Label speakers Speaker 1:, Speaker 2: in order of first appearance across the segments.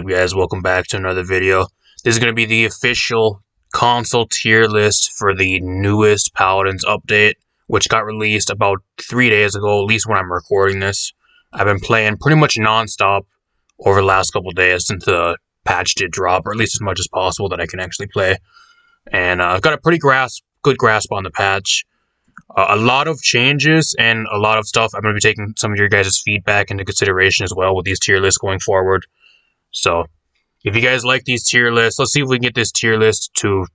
Speaker 1: up, guys? Welcome back to another video. This is going to be the official console tier list for the newest Paladins update, which got released about 3 days ago, at least when I'm recording this. I've been playing pretty much non-stop over the last couple days since the patch did drop, or at least as much as possible that I can actually play. And I've got a pretty good grasp on the patch. A lot of changes and a lot of stuff. I'm going to be taking some of your guys' feedback into consideration as well with these tier lists going forward. So, if you guys like these tier lists, let's see if we can get this tier list to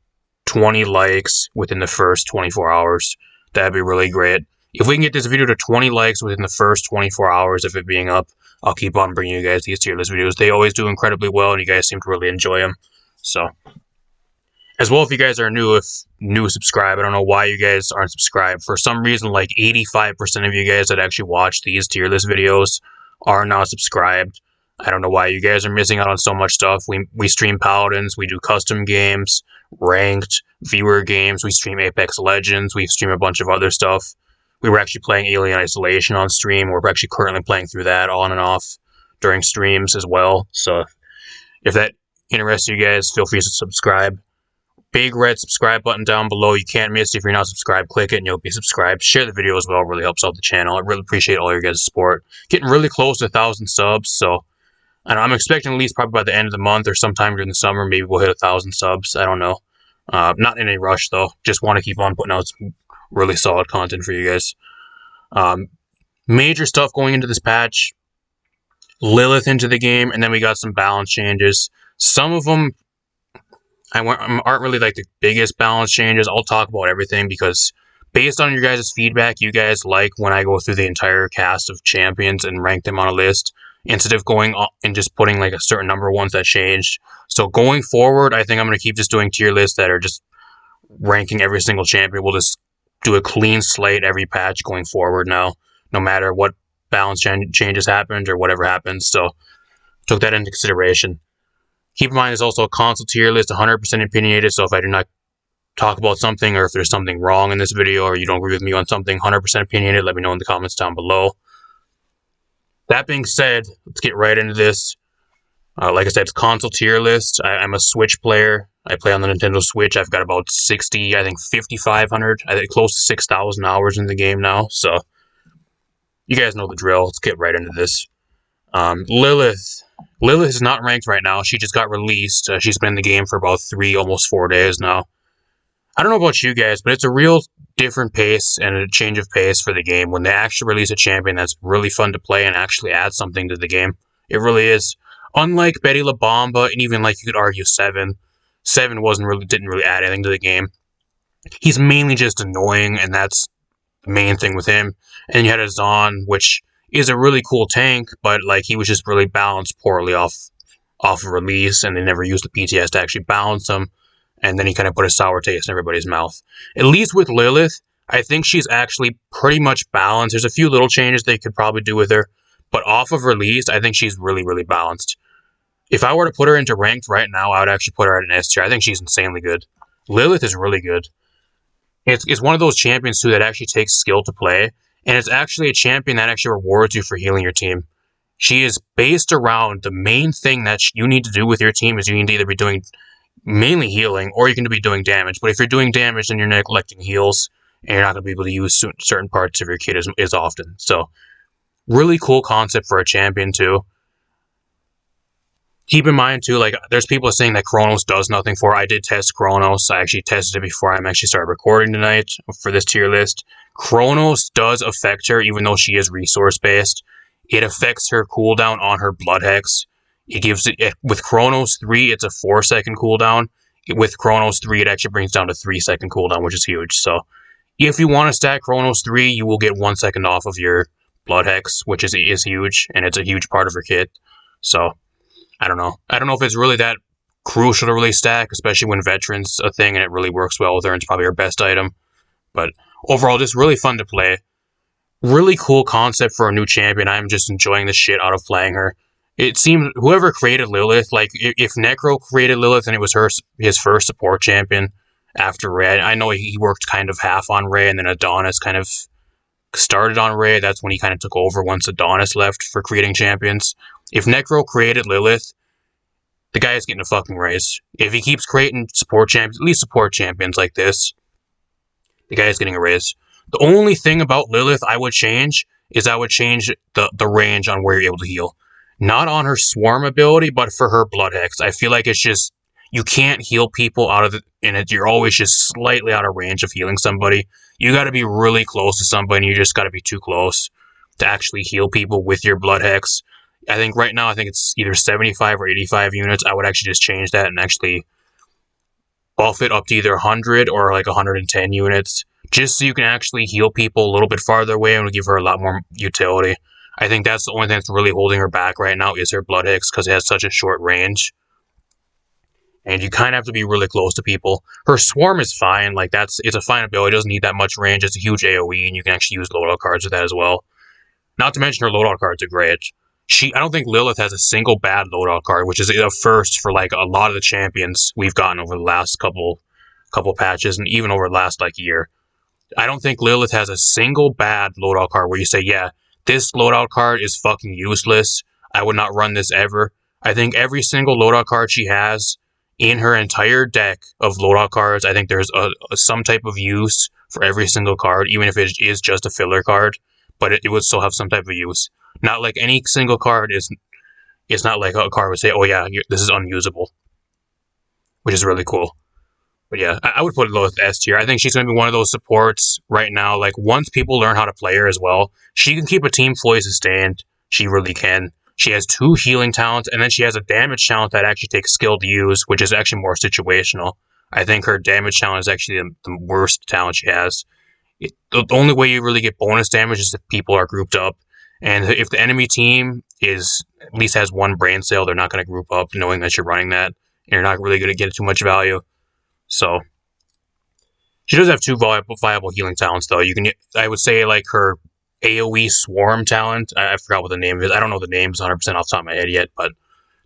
Speaker 1: 20 likes within the first 24 hours. That'd be really great. If we can get this video to 20 likes within the first 24 hours of it being up, I'll keep on bringing you guys these tier list videos. They always do incredibly well, and you guys seem to really enjoy them. So, as well, if you guys are new subscribe. I don't know why you guys aren't subscribed. For some reason, like 85% of you guys that actually watch these tier list videos are not subscribed. I don't know why you guys are missing out on so much stuff. We stream Paladins, we do custom games, ranked, viewer games, we stream Apex Legends, we stream a bunch of other stuff. We were actually playing Alien Isolation on stream. We're actually currently playing through that on and off during streams as well. So if that interests you guys, feel free to subscribe. Big red subscribe button down below. You can't miss it. If you're not subscribed, click it and you'll be subscribed. Share the video as well. It really helps out the channel. I really appreciate all your guys' support. Getting really close to 1,000 subs, so I'm expecting at least probably by the end of the month or sometime during the summer, maybe we'll hit 1,000 subs. I don't know. Not in any rush, though. Just want to keep on putting out some really solid content for you guys. Major stuff going into this patch. Lilith into the game, and then we got some balance changes. Some of them aren't really like the biggest balance changes. I'll talk about everything because based on your guys' feedback, you guys like when I go through the entire cast of champions and rank them on a list instead of going and just putting like a certain number of ones that changed. So going forward, I think I'm going to keep just doing tier lists that are just ranking every single champion. We'll just do a clean slate every patch going forward now, no matter what balance changes happened or whatever happens. So took that into consideration. Keep in mind, there's also a console tier list, 100% opinionated, so if I do not talk about something or if there's something wrong in this video or you don't agree with me on something, 100% opinionated, let me know in the comments down below. That being said, let's get right into this. Like I said, it's console tier list. I'm a Switch player. I play on the Nintendo Switch. I've got about 5,500, I think close to 6,000 hours in the game now, so you guys know the drill. Let's get right into this. Lilith is not ranked right now. She just got released. She's been in the game for about 3, almost 4 days now. I don't know about you guys, but it's a real different pace and a change of pace for the game when they actually release a champion that's really fun to play and actually add something to the game. It really is. Unlike Bomba and even like you could argue Seven didn't really add anything to the game. He's mainly just annoying, and that's the main thing with him. And you had a Zon, which is a really cool tank, but like he was just really balanced poorly off of release, and they never used the PTS to actually balance him, and then he kind of put a sour taste in everybody's mouth. At least with Lilith, I think she's actually pretty much balanced. There's a few little changes they could probably do with her, but off of release, I think she's really, really balanced. If I were to put her into ranked right now, I would actually put her at an S tier. I think she's insanely good. Lilith is really good. It's one of those champions, too, that actually takes skill to play, and it's actually a champion that actually rewards you for healing your team. She is based around the main thing that you need to do with your team is you need to either be doing mainly healing or you can be doing damage. But if you're doing damage, then you're neglecting heals, and you're not going to be able to use certain parts of your kit as often. So, really cool concept for a champion, too. Keep in mind, too, like, there's people saying that Chronos does nothing for her. I did test Chronos. I actually tested it before I actually started recording tonight for this tier list. Chronos does affect her, even though she is resource-based. It affects her cooldown on her Blood Hex. It gives it, with Chronos 3, it's a 4-second cooldown. With Chronos 3, it actually brings down to 3-second cooldown, which is huge. So, if you want to stack Chronos 3, you will get 1 second off of your Blood Hex, which is huge, and it's a huge part of her kit. So, I don't know. I don't know if it's really that crucial to really stack, especially when Veteran's a thing and it really works well with her and it's probably her best item. But overall, just really fun to play. Really cool concept for a new champion. I'm just enjoying the shit out of playing her. It seemed whoever created Lilith, like if Necro created Lilith and it was his first support champion after Ray. I know he worked kind of half on Ray, and then Adonis kind of started on Ray. That's when he kind of took over once Adonis left for creating champions. If Necro created Lilith, the guy is getting a fucking raise. If he keeps creating support champions, at least support champions like this, the guy is getting a raise. The only thing about Lilith I would change is I would change the range on where you're able to heal. Not on her swarm ability, but for her blood hex. I feel like it's just, you can't heal people out of you're always just slightly out of range of healing somebody. You got to be really close to somebody, and you just got to be too close to actually heal people with your blood hex. I think right now, it's either 75 or 85 units. I would actually just change that and actually buff it up to either 100 or like 110 units, just so you can actually heal people a little bit farther away and give her a lot more utility. I think that's the only thing that's really holding her back right now is her blood hex, because it has such a short range. And you kind of have to be really close to people. Her swarm is fine, like it's a fine ability, it doesn't need that much range, it's a huge AoE, and you can actually use loadout cards with that as well. Not to mention her loadout cards are great. I don't think Lilith has a single bad loadout card, which is a first for like a lot of the champions we've gotten over the last couple patches, and even over the last like year. I don't think Lilith has a single bad loadout card where you say, yeah, this loadout card is fucking useless, I would not run this ever. I think every single loadout card she has in her entire deck of loadout cards, I think there's some type of use for every single card, even if it is just a filler card, but it would still have some type of use. Not like any single card is not like a card would say, oh yeah, this is unusable, which is really cool. But yeah, I would put Lilith S tier. I think she's going to be one of those supports right now. Like, once people learn how to play her as well, she can keep a team fully sustained. She really can. She has 2 healing talents, and then she has a damage talent that actually takes skill to use, which is actually more situational. I think her damage talent is actually the worst talent she has. The only way you really get bonus damage is if people are grouped up. And if the enemy team at least has 1 brain cell, they're not going to group up knowing that you're running that. And you're not really going to get too much value. So she does have 2 viable healing talents, though. I would say, like, her AoE swarm talent. I forgot what the name is. I don't know the names 100% off the top of my head yet, but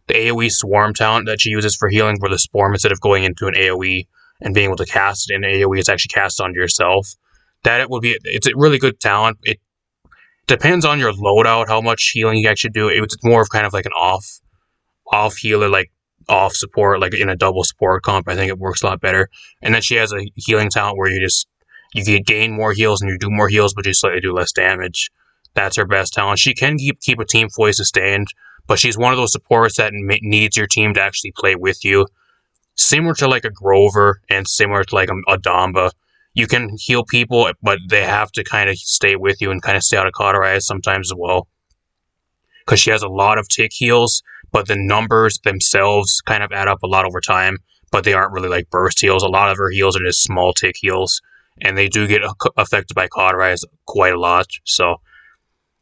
Speaker 1: the AoE swarm talent that she uses for healing, where the swarm, instead of going into an AoE and being able to cast it in AoE, it's actually cast onto yourself. It's a really good talent. It depends on your loadout, how much healing you actually do. It's more of kind of like an off healer, like off support, like in a double support comp. I think it works a lot better. And then she has a healing talent where you can gain more heals and you do more heals, but you slightly do less damage. That's her best talent. She can keep a team fully sustained, but she's one of those supports that needs your team to actually play with you. Similar to like a Grover and similar to like a Bomba. You can heal people, but they have to kind of stay with you and kind of stay out of cauterize sometimes as well. Because she has a lot of tick heals, but the numbers themselves kind of add up a lot over time, but they aren't really like burst heals. A lot of her heals are just small tick heals, and they do get affected by cauterize quite a lot. So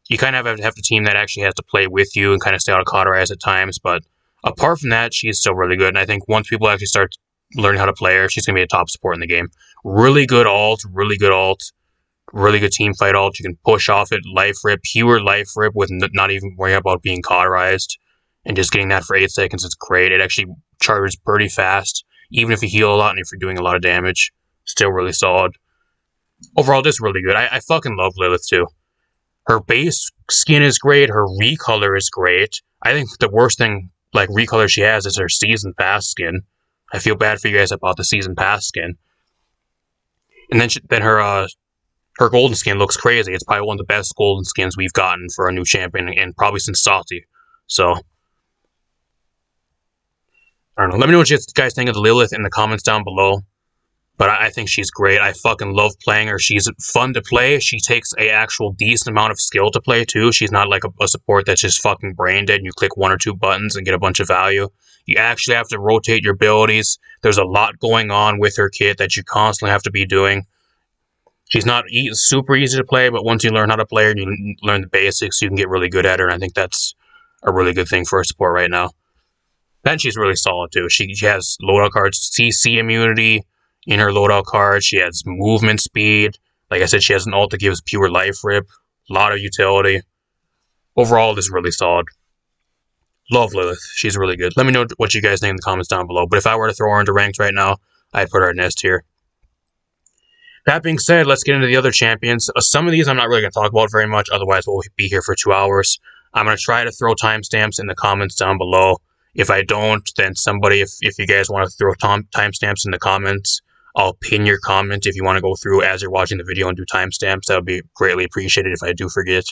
Speaker 1: you kind of have to have the team that actually has to play with you and kind of stay out of cauterize at times. But apart from that, she's still really good. And I think once people actually start learning how to play her, she's going to be a top support in the game. Really good ult, really good team fight ult. You can push off it, life rip, pure life rip with not even worrying about being cauterized. And just getting that for 8 seconds is great. It actually charges pretty fast, even if you heal a lot and if you're doing a lot of damage. Still really solid. Overall, just really good. I fucking love Lilith too. Her base skin is great. Her recolor is great. I think the worst thing, like, recolor she has is her season pass skin. I feel bad for you guys about the season pass skin. And then her golden skin looks crazy. It's probably one of the best golden skins we've gotten for a new champion, and probably since Salty. So I don't know. Let me know what you guys think of Lilith in the comments down below. But I think she's great. I fucking love playing her. She's fun to play. She takes a actual decent amount of skill to play, too. She's not like a support that's just fucking brain dead and you click 1 or 2 buttons and get a bunch of value. You actually have to rotate your abilities. There's a lot going on with her kit that you constantly have to be doing. She's not super easy to play, but once you learn how to play her and you learn the basics, you can get really good at her. And I think that's a really good thing for a support right now. Then she's really solid, too. She has loadout cards, CC immunity in her loadout card. She has movement speed. Like I said, she has an ult that gives pure life rip. A lot of utility. Overall, this is really solid. Love Lilith. She's really good. Let me know what you guys think in the comments down below. But if I were to throw her into ranked right now, I'd put her in S tier. That being said, let's get into the other champions. Some of these I'm not really going to talk about very much. Otherwise, we'll be here for 2 hours. I'm going to try to throw timestamps in the comments down below. If I don't, then somebody, if you guys want to throw timestamps in the comments, I'll pin your comment if you want to go through as you're watching the video and do timestamps. That would be greatly appreciated if I do forget.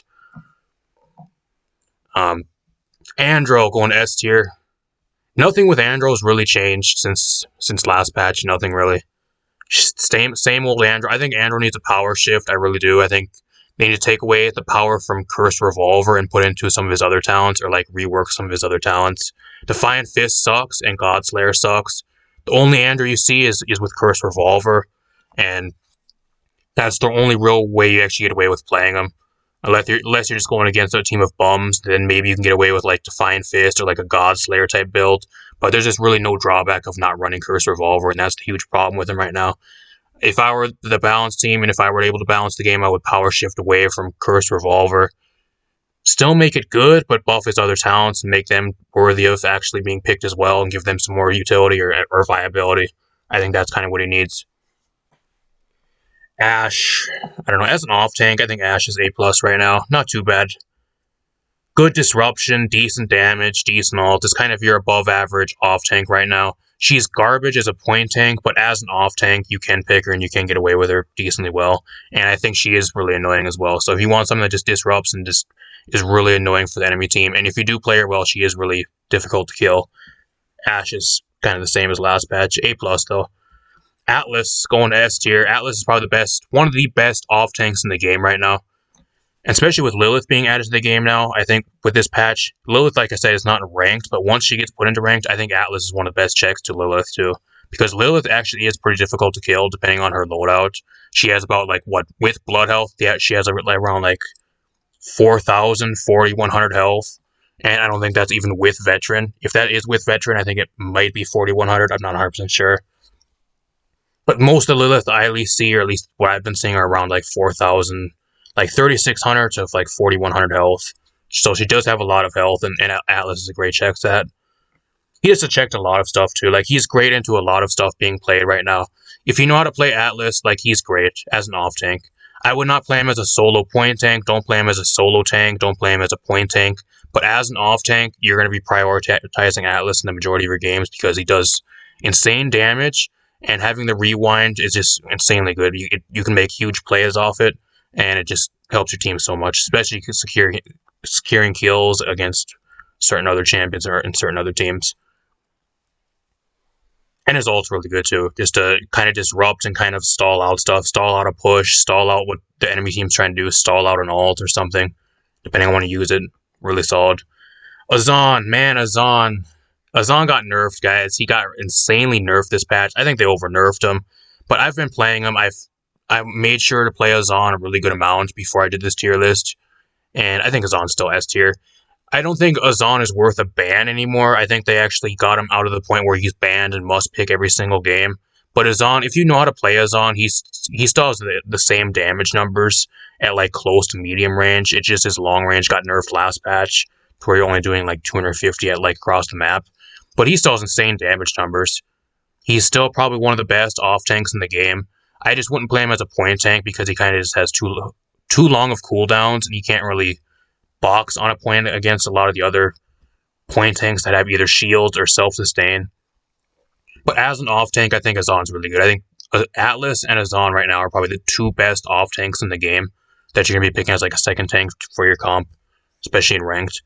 Speaker 1: Andro going S tier. Nothing with Andro's really changed since last patch. Nothing really. Same old Andro. I think Andro needs a power shift. I really do. I think they need to take away the power from Cursed Revolver and put into some of his other talents, or like rework some of his other talents. Defiant Fist sucks and Godslayer sucks. The only Andro you see is with Cursed Revolver, and that's the only real way you actually get away with playing them. Unless you're just going against a team of bums, then maybe you can get away with like Defiant Fist or like a Godslayer type build. But there's just really no drawback of not running Cursed Revolver, and that's the huge problem with him right now. If I were the balance team and if I were able to balance the game, I would power shift away from Cursed Revolver. Still make it good, but buff his other talents and make them worthy of actually being picked as well and give them some more utility or viability. I think that's kind of what he needs. Ashe, I don't know, as an off tank, I think Ashe is A+ right now. Not too bad. Good disruption, decent damage, decent ult. It's kind of your above average off tank right now. She's garbage as a point tank, but as an off tank, you can pick her and you can get away with her decently well. And I think she is really annoying as well. So if you want something that just disrupts and just is really annoying for the enemy team, and if you do play her well, she is really difficult to kill. Ashe is kind of the same as last patch. A+ though. Atlas going to S tier. Atlas is probably one of the best off tanks in the game right now. And especially with Lilith being added to the game now, I think with this patch, Lilith, like I said, is not ranked, but once she gets put into ranked, I think Atlas is one of the best checks to Lilith too. Because Lilith actually is pretty difficult to kill depending on her loadout. She has about with blood health, yeah, she has around 4,000, 4,100 health. And I don't think that's even with veteran. If that is with veteran, I think it might be 4,100. I'm not 100% sure. But most of Lilith I at least see, or at least what I've been seeing, are around 4,000, 3,600 to 4,100 health. So she does have a lot of health, and Atlas is a great check set. He has to check a lot of stuff too. He's great into a lot of stuff being played right now. If you know how to play Atlas, he's great as an off tank. I would not play him as a solo point tank. Don't play him as a solo tank. Don't play him as a point tank. But as an off tank, you're going to be prioritizing Atlas in the majority of your games because he does insane damage. And having the rewind is just insanely good. You can make huge plays off it, and it just helps your team so much, especially securing kills against certain other champions or in certain other teams. And his ult's really good too, just to kind of disrupt and kind of stall out stuff, stall out a push, stall out what the enemy team's trying to do, stall out an ult or something, depending on when you use it. Really solid. Azan, man, Azan got nerfed, guys. He got insanely nerfed this patch. I think they over-nerfed him. But I've been playing him. I made sure to play Azan a really good amount before I did this tier list. And I think Azan's still S tier. I don't think Azan is worth a ban anymore. I think they actually got him out of the point where he's banned and must pick every single game. But Azan, if you know how to play Azan, he still has the same damage numbers at close to medium range. It's just his long range got nerfed last patch, where you're only doing 250 at across the map. But he still has insane damage numbers. He's still probably one of the best off tanks in the game. I just wouldn't play him as a point tank because he kind of just has too long of cooldowns, and he can't really box on a point against a lot of the other point tanks that have either shields or self-sustain. But as an off tank, I think Azan's really good. I think Atlas and Azan right now are probably the two best off tanks in the game that you're going to be picking as a second tank for your comp, especially in ranked.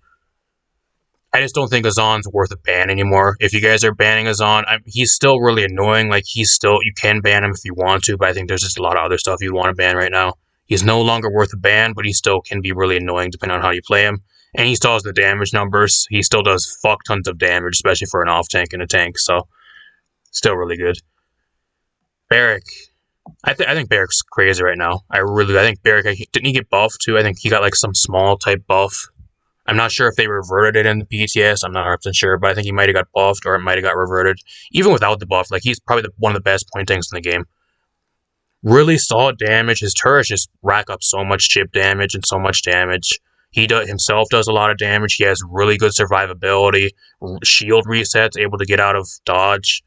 Speaker 1: I just don't think Azan's worth a ban anymore. If you guys are banning Azan, he's still really annoying. You can ban him if you want to, but I think there's just a lot of other stuff you'd want to ban right now. He's no longer worth a ban, but he still can be really annoying depending on how you play him. And he still has the damage numbers. He still does fuck tons of damage, especially for an off tank and a tank, so still really good. Barrack. I think Barrack's crazy right now. I think Barrack, didn't he get buffed too? I think he got some small type buff. I'm not sure if they reverted it in the PTS. I'm not 100% sure, but I think he might have got buffed or it might have got reverted. Even without the buff, he's probably one of the best point tanks in the game. Really solid damage. His turrets just rack up so much chip damage and so much damage. He himself does a lot of damage. He has really good survivability. Shield resets, able to get out of dodge.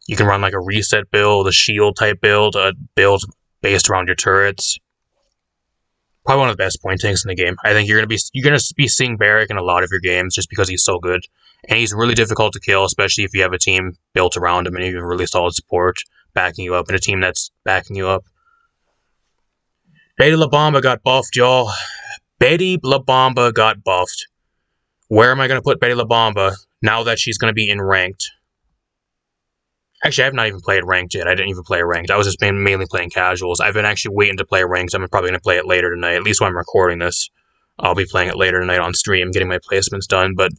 Speaker 1: You can run a reset build, a shield type build, a build based around your turrets. Probably one of the best point tanks in the game. I think you're gonna be seeing Barrack in a lot of your games just because he's so good. And he's really difficult to kill, especially if you have a team built around him and you have really solid support backing you up and a team that's backing you up. Betty La Bomba got buffed, y'all. Betty La Bomba got buffed. Where am I going to put Betty La Bomba now that she's going to be in ranked? Actually, I have not even played ranked yet. I didn't even play ranked. I was just mainly playing casuals. I've been actually waiting to play ranked. I'm probably going to play it later tonight, at least when I'm recording this. I'll be playing it later tonight on stream, getting my placements done. But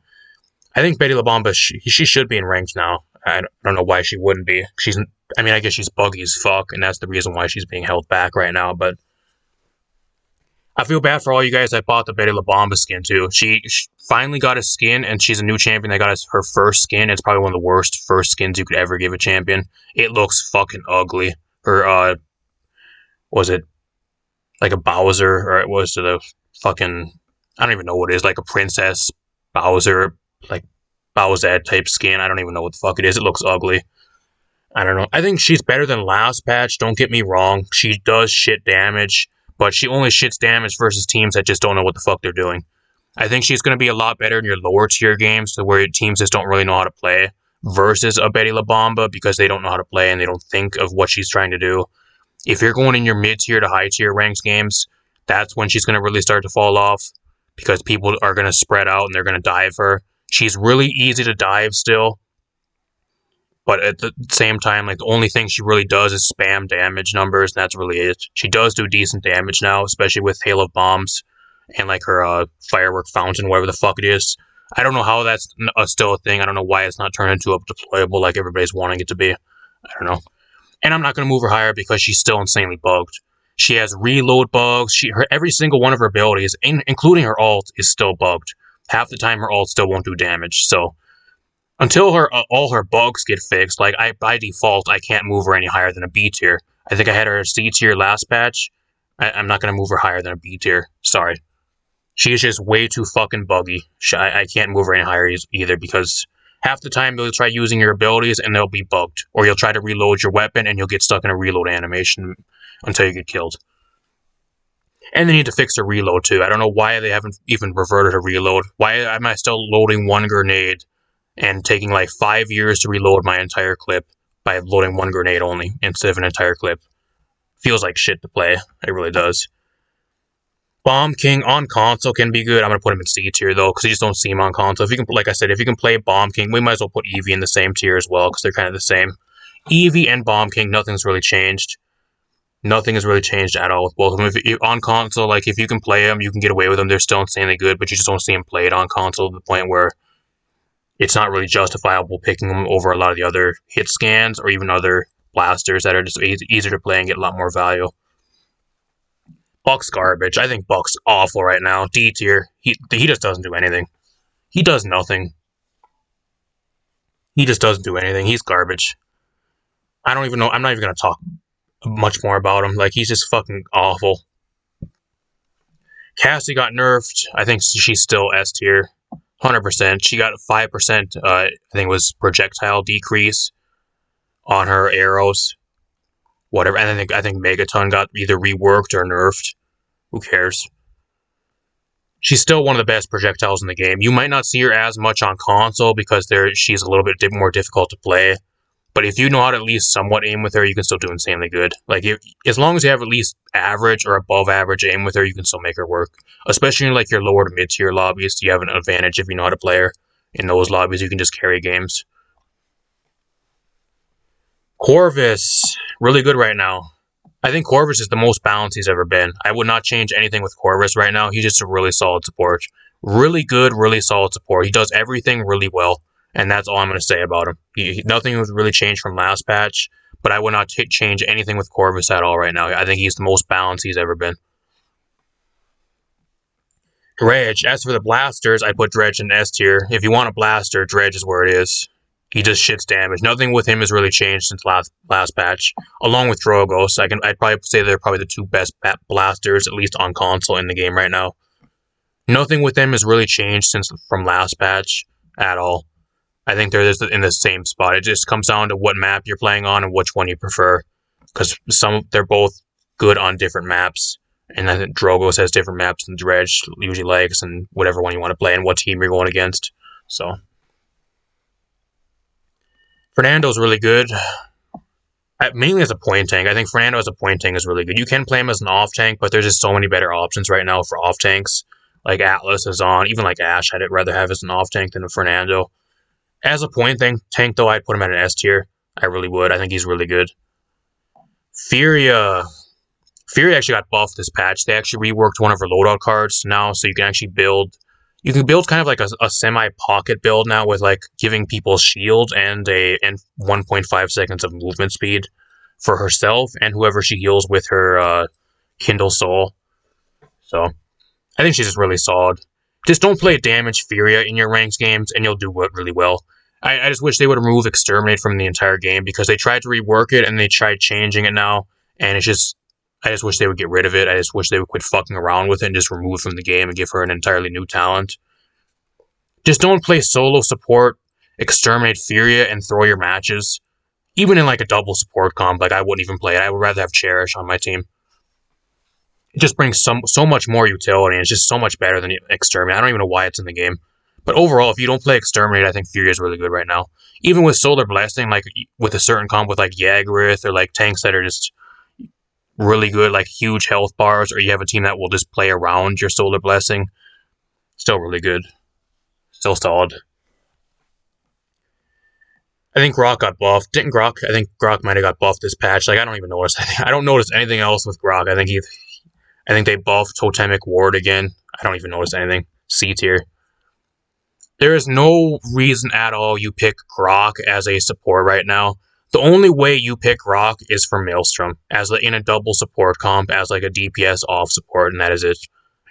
Speaker 1: I think Betty La Bomba, she should be in ranked now. I don't know why she wouldn't be. I guess she's buggy as fuck, and that's the reason why she's being held back right now. But I feel bad for all you guys that bought the Betty La Bomba skin, too. She finally got a skin, and she's a new champion that got her first skin. It's probably one of the worst first skins you could ever give a champion. It looks fucking ugly. Her, was it like a Bowser, or it was the fucking, I don't even know what it is, like a Princess Bowser, like Bowsette type skin. I don't even know what the fuck it is. It looks ugly. I don't know. I think she's better than last patch, don't get me wrong. She does shit damage, but she only shits damage versus teams that just don't know what the fuck they're doing. I think she's going to be a lot better in your lower tier games, to where teams just don't really know how to play, versus a Betty La Bomba, because they don't know how to play and they don't think of what she's trying to do. If you're going in your mid tier to high tier ranked games, that's when she's going to really start to fall off, because people are going to spread out and they're going to dive her. She's really easy to dive still, but at the same time, like, the only thing she really does is spam damage numbers, and that's really it. She does do decent damage now, especially with Hail of Bombs and like her firework fountain, whatever the fuck it is. I don't know how that's still a thing. I don't know why it's not turned into a deployable like everybody's wanting it to be. I don't know. And I'm not going to move her higher because she's still insanely bugged. She has reload bugs. Every single one of her abilities, including her ult, is still bugged. Half the time her ult still won't do damage. So until all her bugs get fixed, like, by default, I can't move her any higher than a B tier. I think I had her C tier last patch. I'm not going to move her higher than a B tier. Sorry. She is just way too fucking buggy. I can't move her any higher either, because half the time you'll try using your abilities and they'll be bugged. Or you'll try to reload your weapon and you'll get stuck in a reload animation until you get killed. And they need to fix the reload too. I don't know why they haven't even reverted a reload. Why am I still loading one grenade and taking like 5 years to reload my entire clip by loading one grenade only instead of an entire clip? Feels like shit to play. It really does. Bomb King on console can be good. I'm going to put him in C tier, though, because you just don't see him on console. If you can, like I said, if you can play Bomb King, we might as well put Eevee in the same tier as well, because they're kind of the same. Eevee and Bomb King, nothing's really changed. Nothing has really changed at all with both of them. On console, like, if you can play them, you can get away with them. They're still insanely good, but you just don't see them played on console to the point where it's not really justifiable picking them over a lot of the other hit scans or even other blasters that are just easier to play and get a lot more value. Buck's garbage. I think Buck's awful right now. D tier. He just doesn't do anything. He does nothing. He just doesn't do anything. He's garbage. I don't even know. I'm not even going to talk much more about him. Like, he's just fucking awful. Cassie got nerfed. I think she's still S tier. 100%. She got 5%, I think it was projectile decrease on her arrows. Whatever. And I think Megaton got either reworked or nerfed. Who cares? She's still one of the best projectiles in the game. You might not see her as much on console because she's a little bit more difficult to play. But if you know how to at least somewhat aim with her, you can still do insanely good. Like, as long as you have at least average or above average aim with her, you can still make her work. Especially in like your lower to mid tier lobbies, you have an advantage if you know how to play her. In those lobbies, you can just carry games. Corvus, really good right now. I think Corvus is the most balanced he's ever been. I would not change anything with Corvus right now. He's just a really solid support. Really good, really solid support. He does everything really well, and that's all I'm going to say about him. Nothing was really changed from last patch, but I would not change anything with Corvus at all right now. I think he's the most balanced he's ever been. Dredge. As for the blasters, I put Dredge in S tier. If you want a blaster, Dredge is where it is. He just shits damage. Nothing with him has really changed since last patch. Along with Drogos, I'd probably say they're probably the two best blasters, at least on console, in the game right now. Nothing with them has really changed from last patch at all. I think they're just in the same spot. It just comes down to what map you're playing on and which one you prefer. Because they're both good on different maps. And I think Drogos has different maps than Dredge usually likes, and whatever one you want to play and what team you're going against. So Fernando's really good. Mainly as a point tank. I think Fernando as a point tank is really good. You can play him as an off tank, but there's just so many better options right now for off tanks. Like Atlas is on, even like Ash, I'd rather have as an off tank than a Fernando. As a point tank though, I'd put him at an S tier. I really would. I think he's really good. Furia actually got buffed this patch. They actually reworked one of her loadout cards now, so you can actually build. You can build kind of like a semi-pocket build now with like giving people shield and 1.5 seconds of movement speed for herself and whoever she heals with her Kindle Soul. So I think she's just really solid. Just don't play damage Furia in your ranks games and you'll do really well. I just wish they would remove Exterminate from the entire game because they tried to rework it and they tried changing it now, and it's just. I just wish they would get rid of it. I just wish they would quit fucking around with it and just remove it from the game and give her an entirely new talent. Just don't play solo support, Exterminate Furia, and throw your matches. Even in like a double support comp, like I wouldn't even play it. I would rather have Cherish on my team. It just brings so much more utility, and it's just so much better than Exterminate. I don't even know why it's in the game. But overall, if you don't play Exterminate, I think Furia is really good right now. Even with Solar Blessing, like with a certain comp with like Yaggarith or like tanks that are just really good, like huge health bars, or you have a team that will just play around your Solar Blessing, still really good. Still solid. I think Grok got buffed. Didn't Grok? I think Grok might have got buffed this patch. Like, I don't even notice anything. I don't notice anything else with Grok. I think they buffed Totemic Ward again. I don't even notice anything. C tier. There is no reason at all you pick Grok as a support right now. The only way you pick Grok is for Maelstrom, as in a double support comp, as like a DPS off support, and that is it.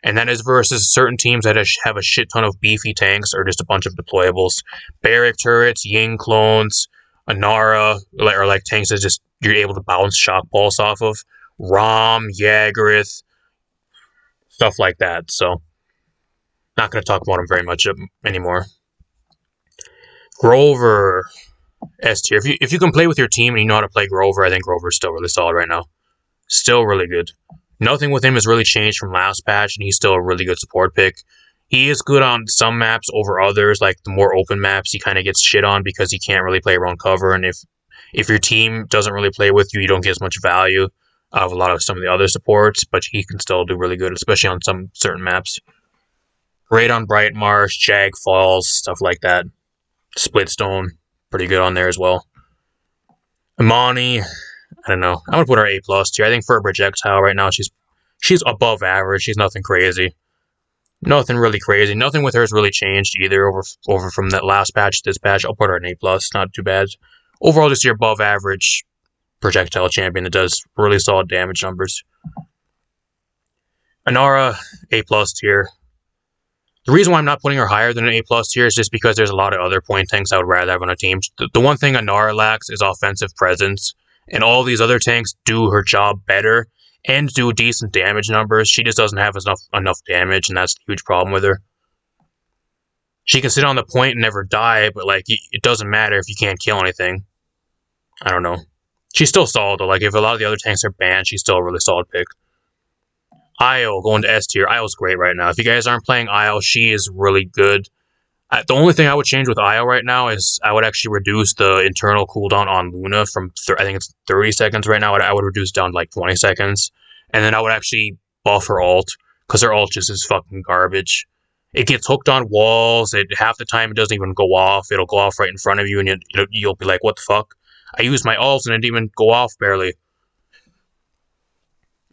Speaker 1: And that is versus certain teams that have a shit ton of beefy tanks or just a bunch of deployables. Barrack turrets, Ying clones, Anara, or like tanks that just you're able to bounce shock pulse off of. Rom, Yaggarith, stuff like that. So, not going to talk about them very much anymore. Grover, S tier. If you can play with your team and you know how to play Grover, I think Grover is still really solid right now. Still really good. Nothing with him has really changed from last patch, and he's still a really good support pick. He is good on some maps over others, like the more open maps, he kind of gets shit on because he can't really play around cover, and if your team doesn't really play with you, you don't get as much value out of a lot of some of the other supports, but he can still do really good, especially on some certain maps. Great on Bright Marsh, Jag Falls, stuff like that. Splitstone, pretty good on there as well. Imani, I don't know. I'm going to put her A+ tier. I think for a projectile right now, she's above average. She's nothing crazy. Nothing really crazy. Nothing with her has really changed either over from that last patch to this patch. I'll put her in A+. Not too bad. Overall, just your above average projectile champion that does really solid damage numbers. Anara, A+ tier. The reason why I'm not putting her higher than an A+ tier is just because there's a lot of other point tanks I would rather have on a team. The one thing Anara lacks is offensive presence, and all these other tanks do her job better and do decent damage numbers. She just doesn't have enough damage, and that's the huge problem with her. She can sit on the point and never die, but like it doesn't matter if you can't kill anything. I don't know. She's still solid though. Like if a lot of the other tanks are banned, she's still a really solid pick. Io going to S tier. Io's great right now. If you guys aren't playing Io, she is really good. The only thing I would change with Io right now is I would actually reduce the internal cooldown on Luna from, I think it's 30 seconds right now. I would reduce it down to like 20 seconds. And then I would actually buff her ult, because her ult just is fucking garbage. It gets hooked on walls. Half the time it doesn't even go off. It'll go off right in front of you, and you'll be like, what the fuck? I used my ult and it didn't even go off barely.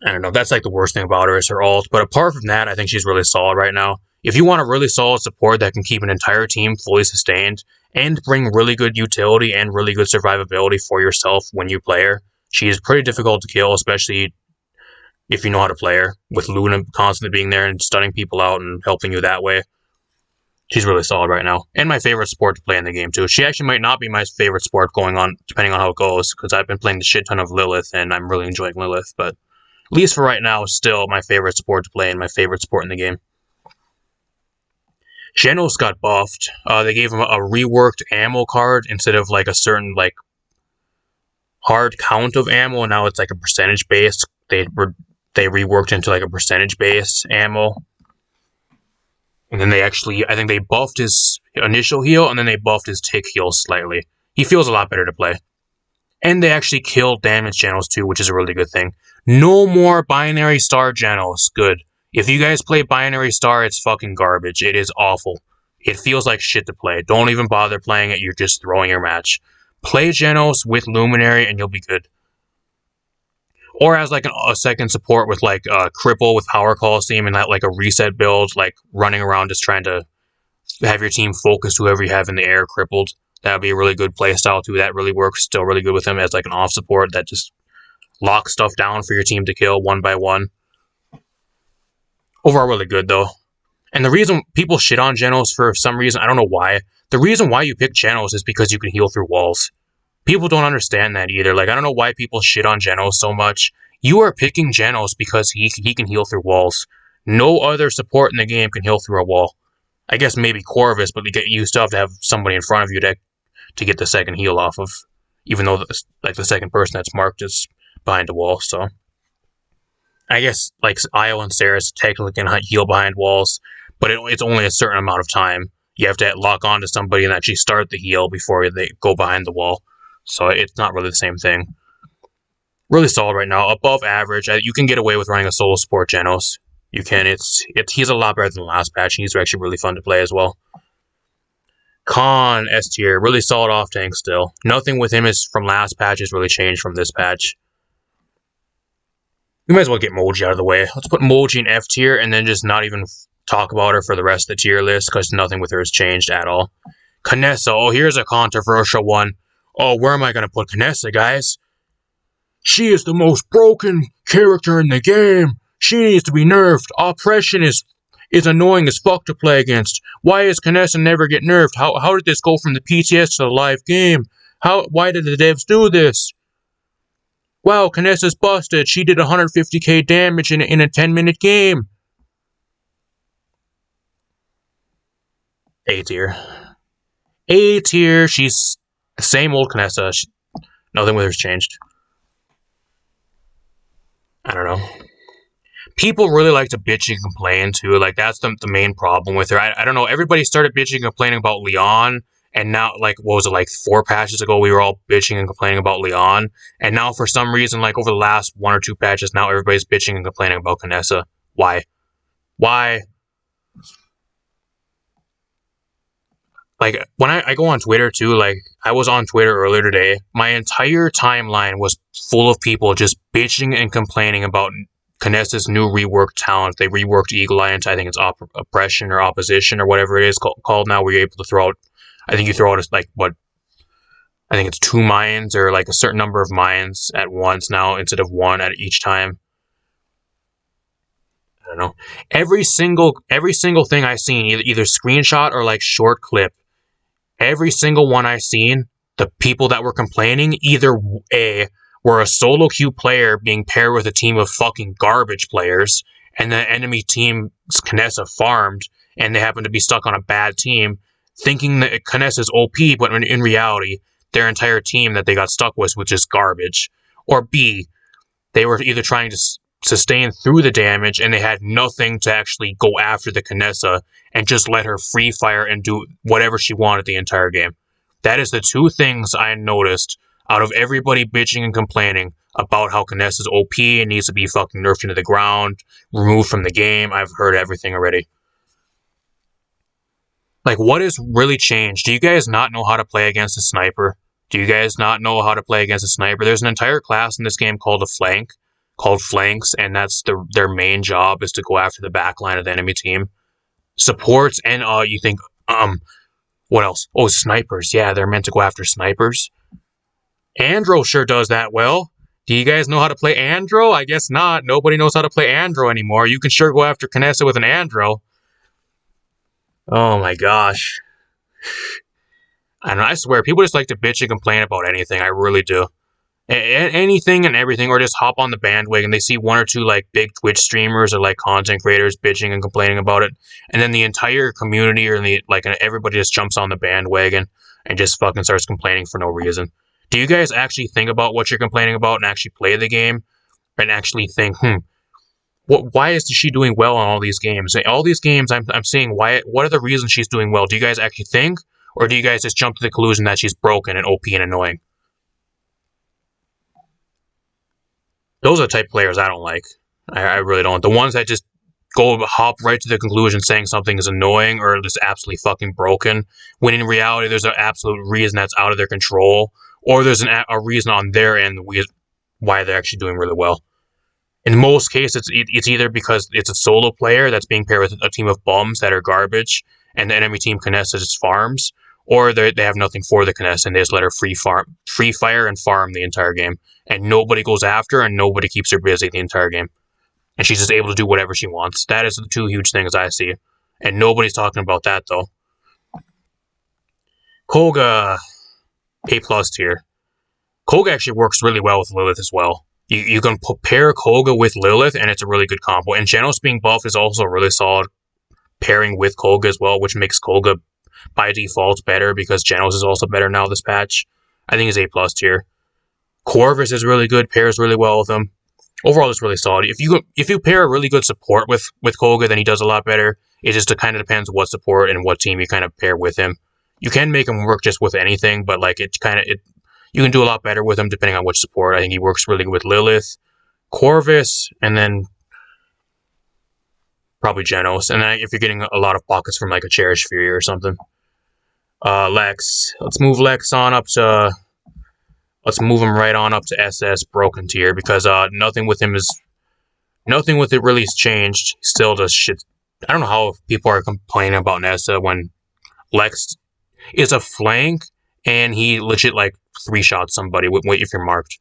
Speaker 1: I don't know. That's like the worst thing about her is her ult. But apart from that, I think she's really solid right now. If you want a really solid support that can keep an entire team fully sustained and bring really good utility and really good survivability for yourself when you play her, she is pretty difficult to kill, especially if you know how to play her, with Luna constantly being there and stunning people out and helping you that way. She's really solid right now. And my favorite sport to play in the game, too. She actually might not be my favorite sport going on, depending on how it goes, because I've been playing a shit ton of Lilith, and I'm really enjoying Lilith, but at least for right now, still my favorite sport to play and my favorite sport in the game. Genos got buffed. They gave him a reworked ammo card instead of like a certain like hard count of ammo, and now it's like a percentage based. They reworked into like a percentage based ammo. And then I think they buffed his initial heal, and then they buffed his tick heal slightly. He feels a lot better to play. And they actually kill damage Genos too, which is a really good thing. No more binary star Genos. Good. If you guys play binary star, it's fucking garbage. It is awful. It feels like shit to play. Don't even bother playing it. You're just throwing your match. Play Genos with Luminary and you'll be good. Or as like a second support with like Cripple with Power Coliseum and that like a reset build, like running around just trying to have your team focus whoever you have in the air crippled. That would be a really good playstyle too. That really works still really good with him as like an off support that just locks stuff down for your team to kill one by one. Overall really good though. And the reason people shit on Genos for some reason, I don't know why. The reason why you pick Genos is because you can heal through walls. People don't understand that either. Like, I don't know why people shit on Genos so much. You are picking Genos because he can heal through walls. No other support in the game can heal through a wall. I guess maybe Corvus, but you still have to have somebody in front of you to get the second heal off of. Even though like the second person that's marked is behind the wall, so. I guess like Io and Ceres technically can heal behind walls, but it's only a certain amount of time. You have to lock on to somebody and actually start the heal before they go behind the wall. So it's not really the same thing. Really solid right now. Above average. You can get away with running a solo support Genos. You can. He's a lot better than the last patch. He's actually really fun to play as well. Khan, S tier. Really solid off tank still. Nothing with him is from last patch has really changed from this patch. We might as well get Moji out of the way. Let's put Moji in F tier and then just not even talk about her for the rest of the tier list because nothing with her has changed at all. Kinessa. Oh, here's a controversial one. Oh, where am I going to put Kinessa, guys? She is the most broken character in the game. She needs to be nerfed. Oppression is annoying as fuck to play against. Why is Kinessa never get nerfed? How did this go from the PTS to the live game? Why did the devs do this? Wow, Kinessa's busted. She did 150k damage in a 10-minute game. A tier. A tier. She's the same old Kinessa. Nothing with her's changed. I don't know. People really like to bitch and complain too. Like that's the main problem with her. I don't know. Everybody started bitching and complaining about Leon, and now like what was it like 4 patches ago we were all bitching and complaining about Leon, and now for some reason like over the last 1 or 2 patches now everybody's bitching and complaining about Kinessa. Why? Why? Like, when I go on Twitter, too, like, I was on Twitter earlier today, my entire timeline was full of people just bitching and complaining about Kinessa's new reworked talent. They reworked Eagle Eye into, I think it's Oppression or Opposition or whatever it is called now, where you're able to throw out, I think you throw out, like, what, I think it's 2 mines or, like, a certain number of mines at once now instead of 1 at each time. I don't know. Every single thing I've seen, either screenshot or, like, short clip, every single one I've seen, the people that were complaining, either A, were a solo queue player being paired with a team of fucking garbage players, and the enemy team's Kinessa farmed, and they happened to be stuck on a bad team, thinking that Kinessa's OP, but in reality, their entire team that they got stuck with was just garbage. Or B, they were either trying to sustain through the damage, and they had nothing to actually go after the Kinessa, and just let her free fire and do whatever she wanted the entire game. That is the 2 things I noticed out of everybody bitching and complaining about how Kinessa's OP and needs to be fucking nerfed into the ground, removed from the game. I've heard everything already. Like, what has really changed? Do you guys not know how to play against a sniper? Do you guys not know how to play against a sniper? There's an entire class in this game called flanks, and that's their main job is to go after the backline of the enemy team. Supports and you think what else? Oh, snipers. Yeah, they're meant to go after snipers. Andro sure does that well. Do you guys know how to play Andro? I guess not. Nobody knows how to play Andro anymore. You can sure go after Kinessa with an Andro. Oh my gosh. I swear, people just like to bitch and complain about anything. I really do. Anything and everything, or just hop on the bandwagon. They see 1 or 2 like big Twitch streamers or like content creators bitching and complaining about it, and then the entire community or everybody just jumps on the bandwagon and just fucking starts complaining for no reason. Do you guys actually think about what you're complaining about and actually play the game and actually think, why is she doing well on all these games? All these games I'm seeing, what are the reasons she's doing well? Do you guys actually think? Or do you guys just jump to the conclusion that she's broken and OP and annoying? Those are the type of players I don't like. I really don't. The ones that just hop right to the conclusion saying something is annoying or just absolutely fucking broken, when in reality there's an absolute reason that's out of their control, or there's a reason on their end why they're actually doing really well. In most cases, it's either because it's a solo player that's being paired with a team of bums that are garbage, and the enemy team Kinessa just farms, or they have nothing for the Kinessa and they just let her free fire and farm the entire game, and nobody goes after her and nobody keeps her busy the entire game, and she's just able to do whatever she wants. That is the two huge things I see, and nobody's talking about that though. Koga, A+ tier. Koga actually works really well with Lilith as well. You can pair Koga with Lilith, and it's a really good combo. And Genos being buffed is also a really solid pairing with Koga as well, which makes Koga by default better because Genos is also better now this patch. I think it's A+ tier. Corvus is really good, pairs really well with him. Overall, it's really solid. If you pair a really good support with Koga, then he does a lot better. It just kind of depends what support and what team you kind of pair with him. You can make him work just with anything, but like you can do a lot better with him depending on which support. I think he works really good with Lilith, Corvus, and then probably Genos. And then if you're getting a lot of pockets from like a Cherished Fury or something. Lex. Let's move Lex on up to... Let's move him right on up to SS broken tier because nothing with it really has changed. He still does shit. I don't know how people are complaining about Nessa when Lex is a flank and he legit like 3-shots somebody if you're marked.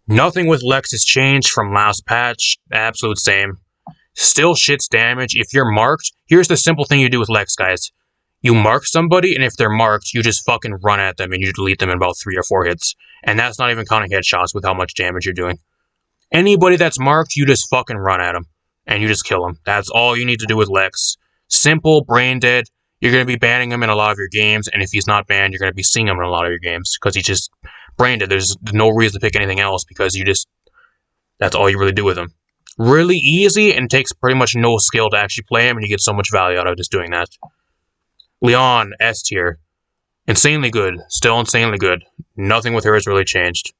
Speaker 1: Nothing with Lex has changed from last patch. Absolute same. Still shits damage. If you're marked, here's the simple thing you do with Lex, guys. You mark somebody, and if they're marked, you just fucking run at them and you delete them in about 3 or 4 hits. And that's not even counting headshots with how much damage you're doing. Anybody that's marked, you just fucking run at them. And you just kill them. That's all you need to do with Lex. Simple, brain dead. You're going to be banning him in a lot of your games, and if he's not banned, you're going to be seeing him in a lot of your games. Because he's just brain dead. There's no reason to pick anything else, because that's all you really do with him. Really easy, and takes pretty much no skill to actually play him, and you get so much value out of just doing that. Leon, S tier. Insanely good. Still insanely good. Nothing with her has really changed.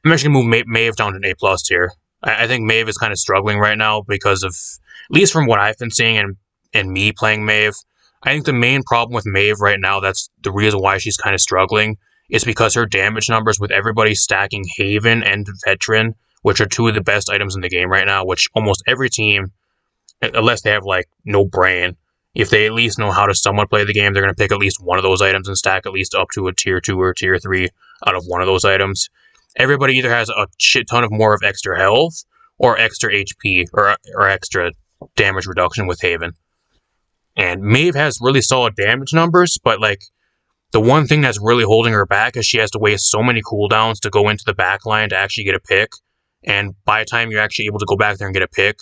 Speaker 1: I'm actually going to move Maeve down to an A+ tier. I think Maeve is kind of struggling right now because of, at least from what I've been seeing and me playing Maeve, I think the main problem with Maeve right now, that's the reason why she's kind of struggling, is because her damage numbers with everybody stacking Haven and Veteran, which are 2 of the best items in the game right now, which almost every team, unless they have like no brain, if they at least know how to somewhat play the game, they're going to pick at least one of those items and stack at least up to a tier 2 or tier 3 out of one of those items. Everybody either has a shit ton of more of extra health or extra HP or extra damage reduction with Haven. And Maeve has really solid damage numbers, but like the one thing that's really holding her back is she has to waste so many cooldowns to go into the backline to actually get a pick. And by the time you're actually able to go back there and get a pick,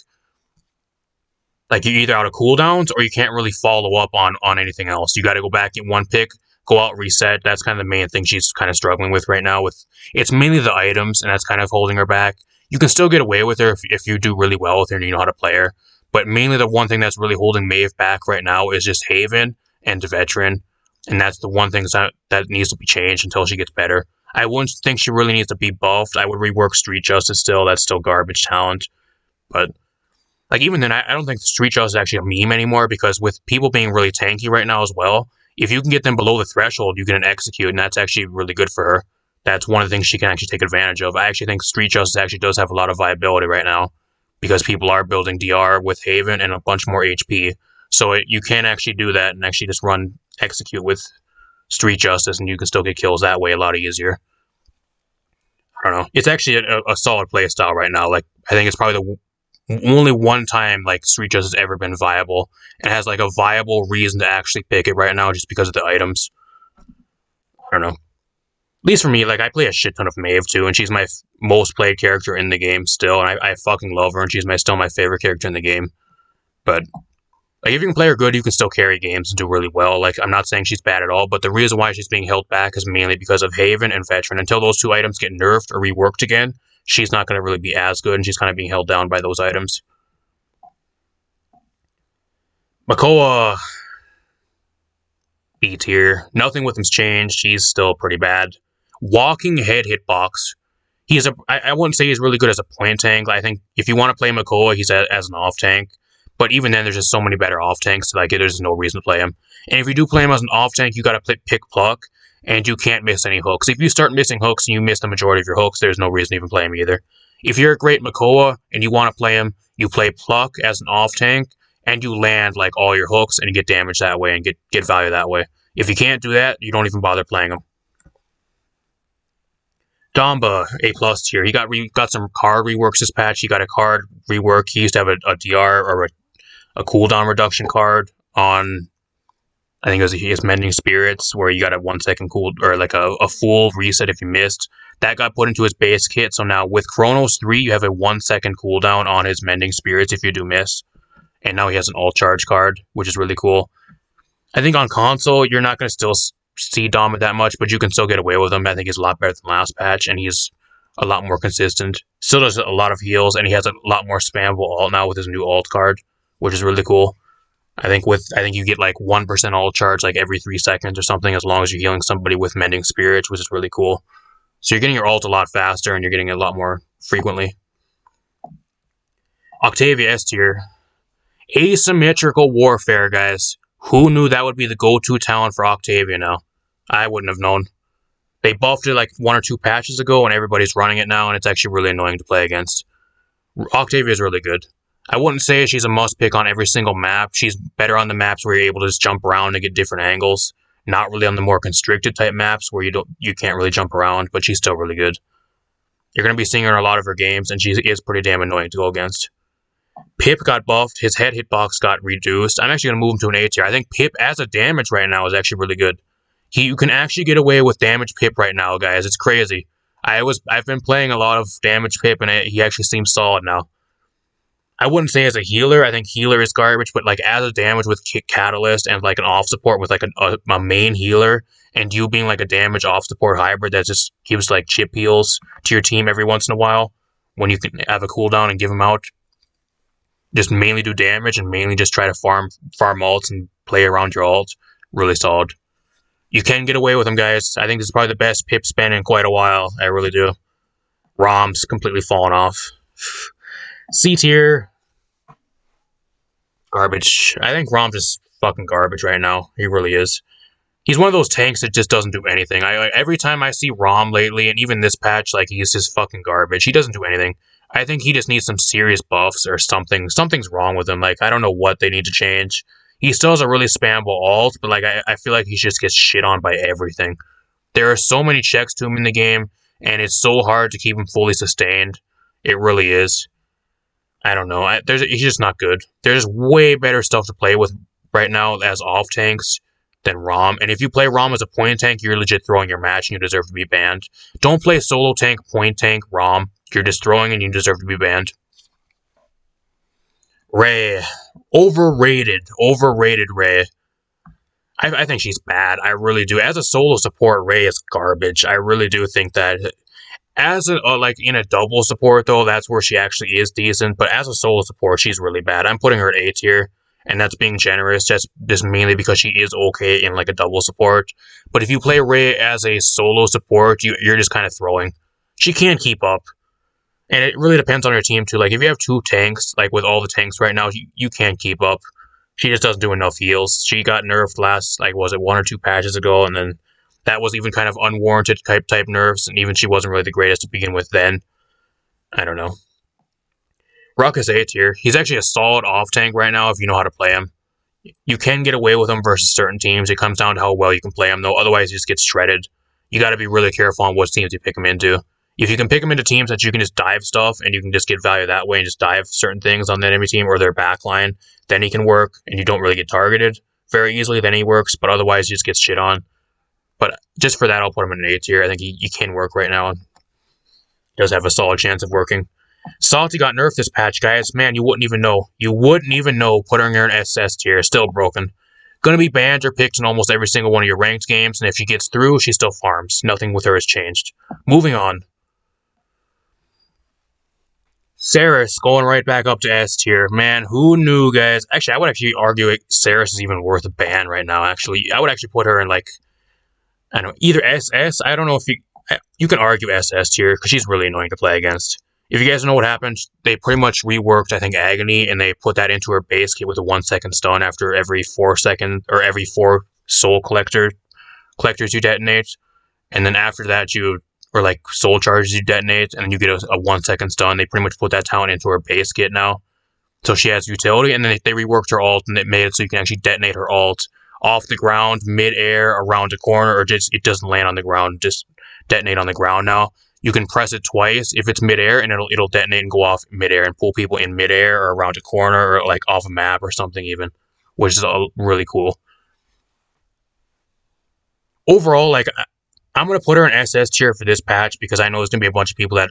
Speaker 1: like you're either out of cooldowns or you can't really follow up on anything else. You got to go back, get one pick, go out, reset. That's kind of the main thing she's kind of struggling with right now. It's mainly the items, and that's kind of holding her back. You can still get away with her if you do really well with her and you know how to play her. But mainly the one thing that's really holding Maeve back right now is just Haven and the Veteran. And that's the one thing that needs to be changed until she gets better. I wouldn't think she really needs to be buffed. I would rework Street Justice still. That's still garbage talent. But like even then, I don't think Street Justice is actually a meme anymore, because with people being really tanky right now as well, if you can get them below the threshold, you get an execute, and that's actually really good for her. That's one of the things she can actually take advantage of. I actually think Street Justice actually does have a lot of viability right now, because people are building DR with Haven and a bunch more HP. So you can actually do that and actually just run execute with Street Justice, and you can still get kills that way a lot easier. I don't know. It's actually a solid playstyle right now. Like I think it's probably the only one time like Street Justice has ever been viable, and has like a viable reason to actually pick it right now just because of the items. I don't know. At least for me, like I play a shit ton of Maeve too, and she's my most played character in the game still, and I fucking love her, and she's still my favorite character in the game. But like if you can play her good, you can still carry games and do really well. Like I'm not saying she's bad at all, but the reason why she's being held back is mainly because of Haven and Veteran. Until those 2 items get nerfed or reworked again, she's not going to really be as good, and she's kind of being held down by those items. Makoa, B tier. Nothing with him's changed. He's still pretty bad. Walking head hitbox. He's I wouldn't say he's really good as a point tank. I think if you want to play Makoa, he's as an off tank. But even then, there's just so many better off tanks. Like there's no reason to play him. And if you do play him as an off tank, you got to pick pluck, and you can't miss any hooks. If you start missing hooks and you miss the majority of your hooks, there's no reason to even play him either. If you're a great Makoa and you want to play him, you play pluck as an off tank, and you land like all your hooks and you get damage that way and get value that way. If you can't do that, you don't even bother playing him. Bomba, A+ tier. He got some card reworks this patch. He got a card rework. He used to have a DR or a cooldown reduction card on, I think it was his Mending Spirits, where you got a 1 second cool, or like a full reset if you missed. That got put into his base kit, so now with Chronos 3, you have a 1 second cooldown on his Mending Spirits if you do miss. And now he has an alt charge card, which is really cool. I think on console, you're not going to still see Dom that much, but you can still get away with him. I think he's a lot better than last patch, and he's a lot more consistent. Still does a lot of heals, and he has a lot more spammable alt now with his new alt card, which is really cool. I think you get like 1% alt charge like every 3 seconds or something, as long as you're healing somebody with Mending Spirits, which is really cool. So you're getting your ult a lot faster, and you're getting it a lot more frequently. Octavia S tier. Asymmetrical Warfare, guys. Who knew that would be the go-to talent for Octavia now? I wouldn't have known. They buffed it like 1 or 2 patches ago, and everybody's running it now, and it's actually really annoying to play against. Octavia is really good. I wouldn't say she's a must-pick on every single map. She's better on the maps where you're able to just jump around and get different angles. Not really on the more constricted type maps where you can't really jump around, but she's still really good. You're going to be seeing her in a lot of her games, and she is pretty damn annoying to go against. Pip got buffed. His head hitbox got reduced. I'm actually going to move him to an A tier. I think Pip as a damage right now is actually really good. You can actually get away with damage Pip right now, guys. It's crazy. I've been playing a lot of damage Pip, and he actually seems solid now. I wouldn't say as a healer. I think healer is garbage, but like as a damage with Catalyst and like an off support with like a main healer, and you being like a damage off support hybrid that just gives like chip heals to your team every once in a while when you can have a cooldown and give them out. Just mainly do damage and mainly just try to farm ults and play around your ult. Really solid. You can get away with them, guys. I think this is probably the best Pip spin in quite a while. I really do. Rom's completely fallen off. C tier. Garbage. I think Rom's just fucking garbage right now. He really is. He's one of those tanks that just doesn't do anything. Every time I see Rom lately, and even this patch, like, he's just fucking garbage. He doesn't do anything. I think he just needs some serious buffs or something. Something's wrong with him. Like, I don't know what they need to change. He still has a really spammable alt, but like I feel like he just gets shit on by everything. There are so many checks to him in the game, and it's so hard to keep him fully sustained. It really is. I don't know. He's just not good. There's way better stuff to play with right now as off tanks than Rom. And if you play Rom as a point tank, you're legit throwing your match and you deserve to be banned. Don't play solo tank, point tank, Rom. You're just throwing and you deserve to be banned. Ray. Overrated. Overrated Ray. I think she's bad. I really do. As a solo support, Ray is garbage. I really do think that. As like in a double support though, that's where she actually is decent. But as a solo support, she's really bad. I'm putting her at A tier, and that's being generous, just mainly because she is okay in like a double support. But if you play Ray as a solo support, you're just kind of throwing. She can't keep up, and it really depends on your team too. Like if you have 2 tanks, like with all the tanks right now, you can't keep up. She just doesn't do enough heals. She got nerfed last, like, was it 1 or 2 patches ago, and then that was even kind of unwarranted type nerfs, and even she wasn't really the greatest to begin with then. I don't know. Ruckus A tier. He's actually a solid off tank right now if you know how to play him. You can get away with him versus certain teams. It comes down to how well you can play him, though. Otherwise, he just gets shredded. You got to be really careful on what teams you pick him into. If you can pick him into teams that you can just dive stuff and you can just get value that way and just dive certain things on the enemy team or their backline, then he can work and you don't really get targeted very easily, then he works, but otherwise he just gets shit on. But just for that, I'll put him in an A tier. I think he can work right now. He does have a solid chance of working. Salty got nerfed this patch, guys. Man, you wouldn't even know. You wouldn't even know putting her in SS tier. Still broken. Gonna be banned or picked in almost every single one of your ranked games, and if she gets through, she still farms. Nothing with her has changed. Moving on. Saris going right back up to S tier. Man, who knew, guys? Actually, I would actually argue Saris is even worth a ban right now, actually. I would actually put her in, like, I don't know, either SS. I don't know if you can argue SS tier, because she's really annoying to play against. If you guys know what happened, they pretty much reworked, I think, Agony, and they put that into her base kit with a 1 second stun after every 4 second, or every 4 soul collectors you detonate. And then after that, or like soul charges you detonate, and then you get a 1 second stun. They pretty much put that talent into her base kit now. So she has utility, and then they reworked her ult, and it made it so you can actually detonate her ult off the ground, mid-air, around a corner, or just it doesn't land on the ground, just detonate on the ground now. You can press it twice if it's mid-air, and it'll detonate and go off mid-air and pull people in mid-air or around a corner or like off a map or something even, which is really cool. Overall, like, I'm going to put her in SS tier for this patch because I know there's going to be a bunch of people that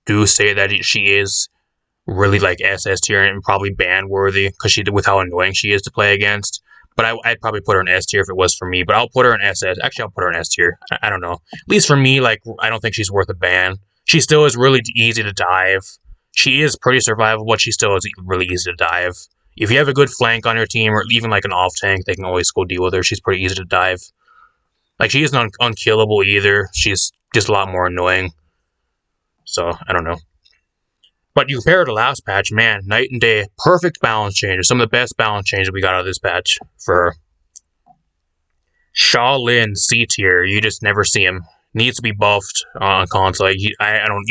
Speaker 1: do say that she is really like SS tier and probably ban worthy because with how annoying she is to play against. But I'd probably put her in S tier if it was for me. But I'll put her in SS. Actually, I'll put her in S tier. I don't know. At least for me, like, I don't think she's worth a ban. She still is really easy to dive. She is pretty survivable, but she still is really easy to dive. If you have a good flank on your team, or even like an off tank, they can always go deal with her. She's pretty easy to dive. Like, she isn't unkillable either. She's just a lot more annoying. So, I don't know. But you compare it to last patch, man, night and day. Perfect balance changes. Some of the best balance changes we got out of this patch for her. Shaolin C tier. You just never see him. Needs to be buffed on console. You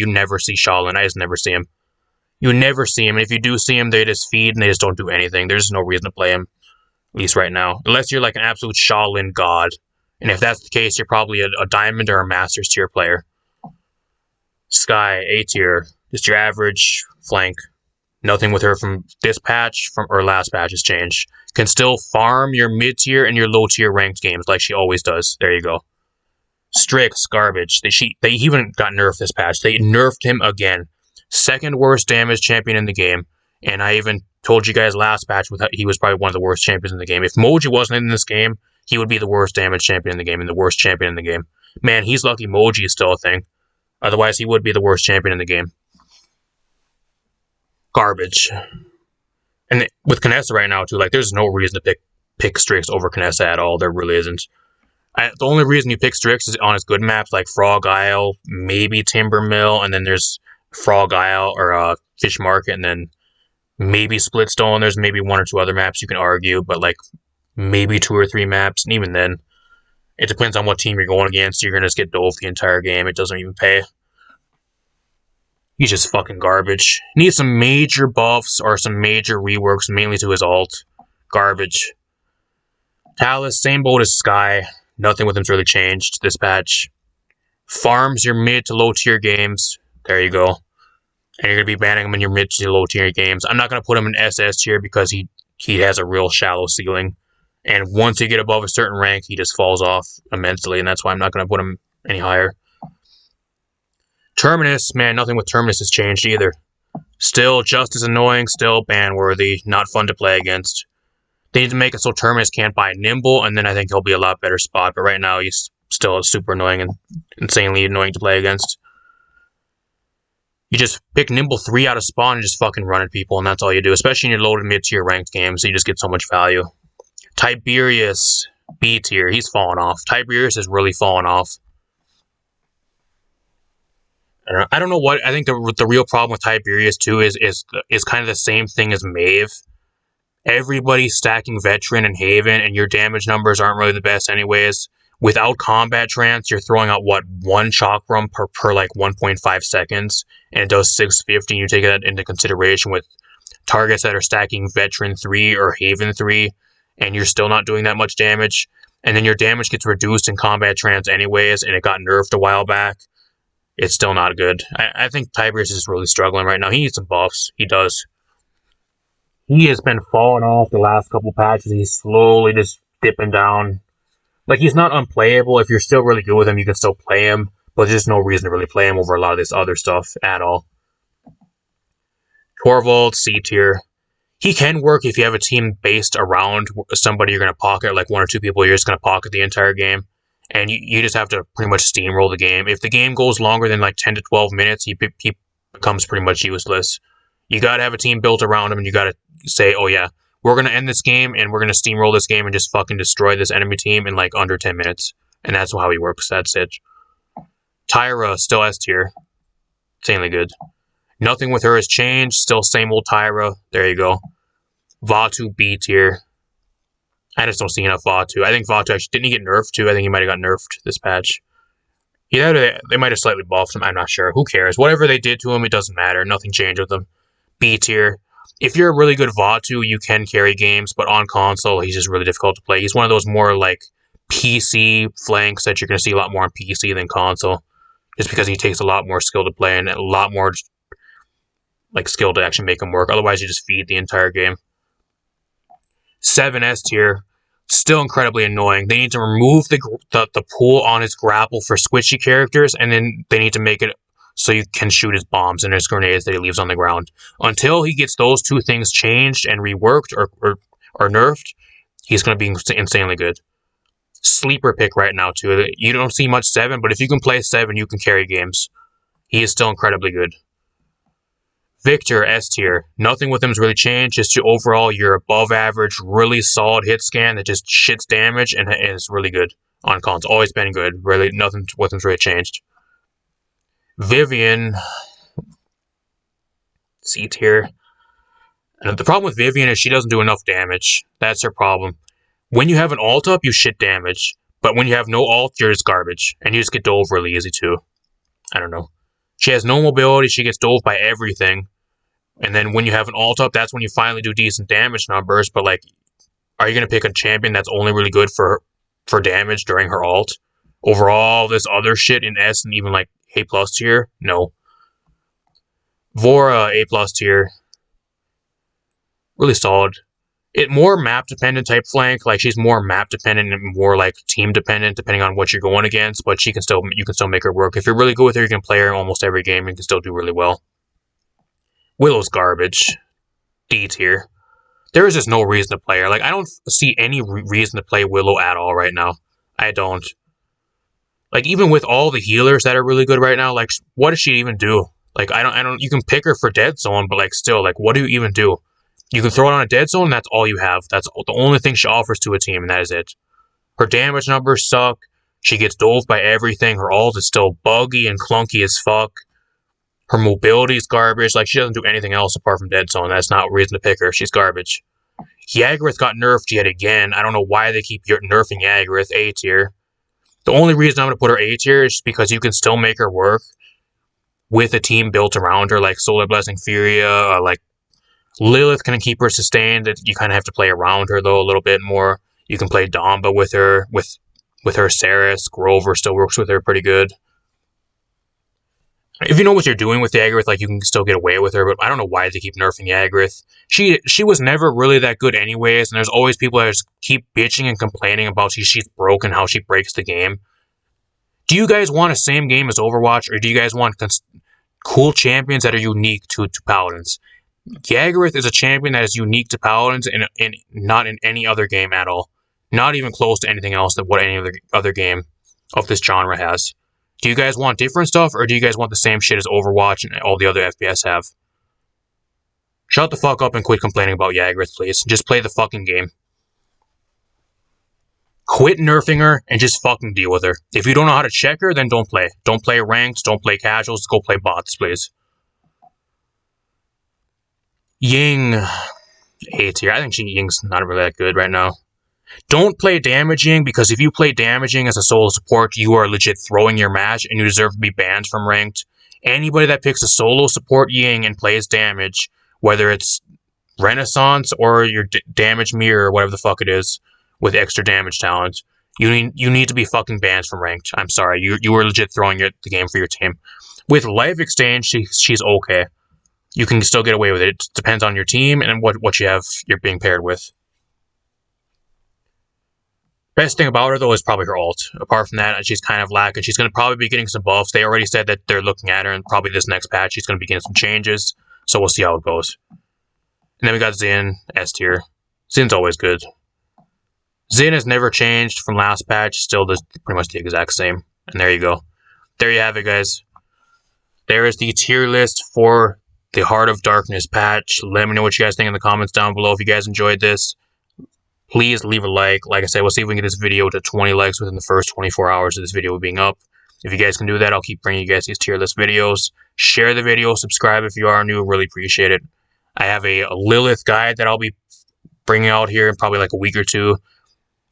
Speaker 1: never see Shaolin. I just never see him. You never see him. And if you do see him, they just feed and they just don't do anything. There's no reason to play him. At least right now. Unless you're like an absolute Shaolin god. And if that's the case, you're probably a Diamond or a Masters tier player. Sky, A tier. Just your average flank. Nothing with her from this patch or last patch has changed. Can still farm your mid tier and your low tier ranked games like she always does. There you go. Strix, garbage. They even got nerfed this patch. They nerfed him again. Second worst damage champion in the game. And I even told you guys last patch he was probably one of the worst champions in the game. If Moji wasn't in this game, he would be the worst damage champion in the game and the worst champion in the game. Man, he's lucky Moji is still a thing. Otherwise, he would be the worst champion in the game. Garbage. And with Kinessa right now, too, like, there's no reason to pick Strix over Kinessa at all. There really isn't. The only reason you pick Strix is on his good maps, like Frog Isle, maybe Timber Mill, and then there's Frog Isle or Fish Market, and then maybe Splitstone. There's maybe 1 or 2 other maps you can argue, but like maybe 2 or 3 maps, and even then, it depends on what team you're going against. You're gonna just get dove the entire game. It doesn't even pay. He's just fucking garbage. Needs some major buffs or some major reworks, mainly to his ult. Garbage. Talus, same boat as Sky. Nothing with him's really changed this patch. Farms your mid to low tier games. There you go. And you're going to be banning him in your mid to low tier games. I'm not going to put him in SS tier because he has a real shallow ceiling. And once you get above a certain rank, he just falls off immensely. And that's why I'm not going to put him any higher. Terminus, man, nothing with Terminus has changed either. Still just as annoying, still ban-worthy, not fun to play against. They need to make it so Terminus can't buy Nimble, and then I think he'll be a lot better spot. But right now, he's still super annoying and insanely annoying to play against. You just pick Nimble 3 out of spawn and just fucking run at people, and that's all you do. Especially in your low to mid-tier ranked games, so you just get so much value. Tiberius, B tier, he's fallen off. Tiberius has really fallen off. I don't know what. I think the real problem with Tiberius too is kind of the same thing as Maeve. Everybody's stacking Veteran and Haven, and your damage numbers aren't really the best anyways. Without combat trance, you're throwing out what 1 chakram per like 1.5 seconds, and it does 650. You take that into consideration with targets that are stacking Veteran 3 or Haven 3, and you're still not doing that much damage. And then your damage gets reduced in combat trance anyways, and it got nerfed a while back. It's still not good. I think Tiberius is really struggling right now. He needs some buffs. He does. He has been falling off the last couple patches. He's slowly just dipping down. Like, he's not unplayable. If you're still really good with him, you can still play him. But there's no reason to really play him over a lot of this other stuff at all. Torvald, C tier. He can work if you have a team based around somebody you're going to pocket, like 1 or 2 people you're just going to pocket the entire game. And you just have to pretty much steamroll the game. If the game goes longer than like 10 to 12 minutes, he becomes pretty much useless. You gotta have a team built around him, and you gotta say, oh yeah, we're gonna end this game, and we're gonna steamroll this game and just fucking destroy this enemy team in like under 10 minutes. And that's how he works. That's it. Tyra, still S tier. Insanely good. Nothing with her has changed. Still same old Tyra. There you go. Vatu, B tier. I just don't see enough Vatu. I think Vatu actually, didn't he get nerfed too? I think he might have got nerfed this patch. Yeah, they might have slightly buffed him. I'm not sure. Who cares? Whatever they did to him, it doesn't matter. Nothing changed with him. B tier. If you're a really good Vatu, you can carry games, but on console, he's just really difficult to play. He's one of those more like PC flanks that you're going to see a lot more on PC than console. Just because he takes a lot more skill to play and a lot more like skill to actually make him work. Otherwise, you just feed the entire game. 7 S tier. Still incredibly annoying. They need to remove the pool on his grapple for squishy characters, and then they need to make it so you can shoot his bombs and his grenades that he leaves on the ground. Until he gets those two things changed and reworked or nerfed, he's going to be insanely good. Sleeper pick right now, too. You don't see much 7, but if you can play 7, you can carry games. He is still incredibly good. Victor, S tier. Nothing with him has really changed. Just overall, you're above average, really solid hit scan that just shits damage and is really good on console. Always been good. Really, nothing with him's really changed. Vivian, C tier. And the problem with Vivian is she doesn't do enough damage. That's her problem. When you have an ult up, you shit damage. But when you have no ult, you're just garbage. And you just get dove really easy too. I don't know. She has no mobility. She gets dove by everything. And then when you have an ult up, that's when you finally do decent damage numbers. But like, are you going to pick a champion that's only really good for damage during her ult? Over all this other shit in S and even like A+ tier? No. Vora, A+ tier. Really solid. It more map dependent type flank. Like she's more map dependent and more like team dependent depending on what you're going against. But you can still make her work. If you're really good with her, you can play her in almost every game and can still do really well. Willow's garbage. D tier. There is just no reason to play her. Like, I don't see any reason to play Willow at all right now. I don't. Like, even with all the healers that are really good right now, like, what does she even do? Like, I don't, you can pick her for dead zone, but like, still, like, what do you even do? You can throw it on a dead zone, and that's all you have. That's the only thing she offers to a team, and that is it. Her damage numbers suck. She gets doled by everything. Her ult is still buggy and clunky as fuck. Her mobility is garbage. Like, she doesn't do anything else apart from dead zone. That's not a reason to pick her. She's garbage. Yagruth got nerfed yet again. I don't know why they keep nerfing Yagruth. A tier. The only reason I'm going to put her A tier is because you can still make her work with a team built around her, like Solar Blessing Furia, like Lilith can keep her sustained. You kind of have to play around her, though, a little bit more. You can play Bomba with her, with her Saris. Grover still works with her pretty good. If you know what you're doing with Yagruth, like, you can still get away with her, but I don't know why they keep nerfing Yagruth. She was never really that good anyways, and there's always people that just keep bitching and complaining about she's broken, how she breaks the game. Do you guys want the same game as Overwatch, or do you guys want cool champions that are unique to Paladins? Yagruth is a champion that is unique to Paladins and not in any other game at all. Not even close to anything else that what any other game of this genre has. Do you guys want different stuff, or do you guys want the same shit as Overwatch and all the other FPS have? Shut the fuck up and quit complaining about Yagruth, please. Just play the fucking game. Quit nerfing her and just fucking deal with her. If you don't know how to check her, then don't play. Don't play ranked, don't play casuals, go play bots, please. Ying. A tier. I think Ying's not really that good right now. Don't play damaging, because if you play damaging as a solo support, you are legit throwing your match, and you deserve to be banned from ranked. Anybody that picks a solo support Ying and plays damage, whether it's Renaissance or your damage mirror or whatever the fuck it is, with extra damage talent, you need to be fucking banned from ranked. I'm sorry, you were legit throwing the game for your team. With Life Exchange, she's okay. You can still get away with it. It depends on your team and what you're being paired with. Best thing about her, though, is probably her ult. Apart from that, she's kind of lacking. She's going to probably be getting some buffs. They already said that they're looking at her, and probably this next patch she's going to be getting some changes. So we'll see how it goes. And then we got Xin, S tier. Xin's always good. Xin has never changed from last patch. Still pretty much the exact same. And there you go. There you have it, guys. there is the tier list for the Heart of Darkness patch. Let me know what you guys think in the comments down below. If you guys enjoyed this, please leave a like. Like I said, we'll see if we can get this video to 20 likes within the first 24 hours of this video being up. If you guys can do that, I'll keep bringing you guys these tier list videos. Share the video, subscribe if you are new, really appreciate it. I have a Lilith guide that I'll be bringing out here in probably like a week or two.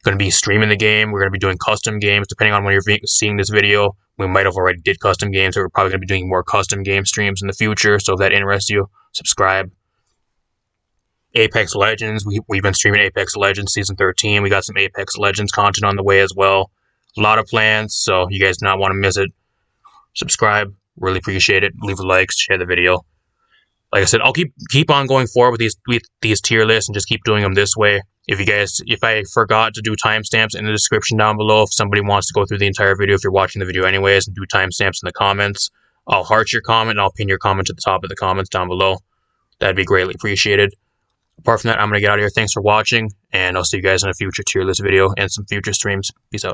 Speaker 1: Going to be streaming the game. We're going to be doing custom games, depending on when you're seeing this video. We might have already did custom games, so we're probably going to be doing more custom game streams in the future. So if that interests you, subscribe. Apex Legends. We've been streaming Apex Legends Season 13. We got some Apex Legends content on the way as well. A lot of plans, so you guys do not want to miss it. Subscribe. Really appreciate it. Leave a like, share the video. Like I said, I'll keep on going forward with these tier lists and just keep doing them this way. If I forgot to do timestamps in the description down below, if somebody wants to go through the entire video, if you're watching the video anyways, and do timestamps in the comments, I'll heart your comment and I'll pin your comment to the top of the comments down below. That'd be greatly appreciated. Apart from that, I'm going to get out of here. Thanks for watching, and I'll see you guys in a future tier list video and some future streams. Peace out.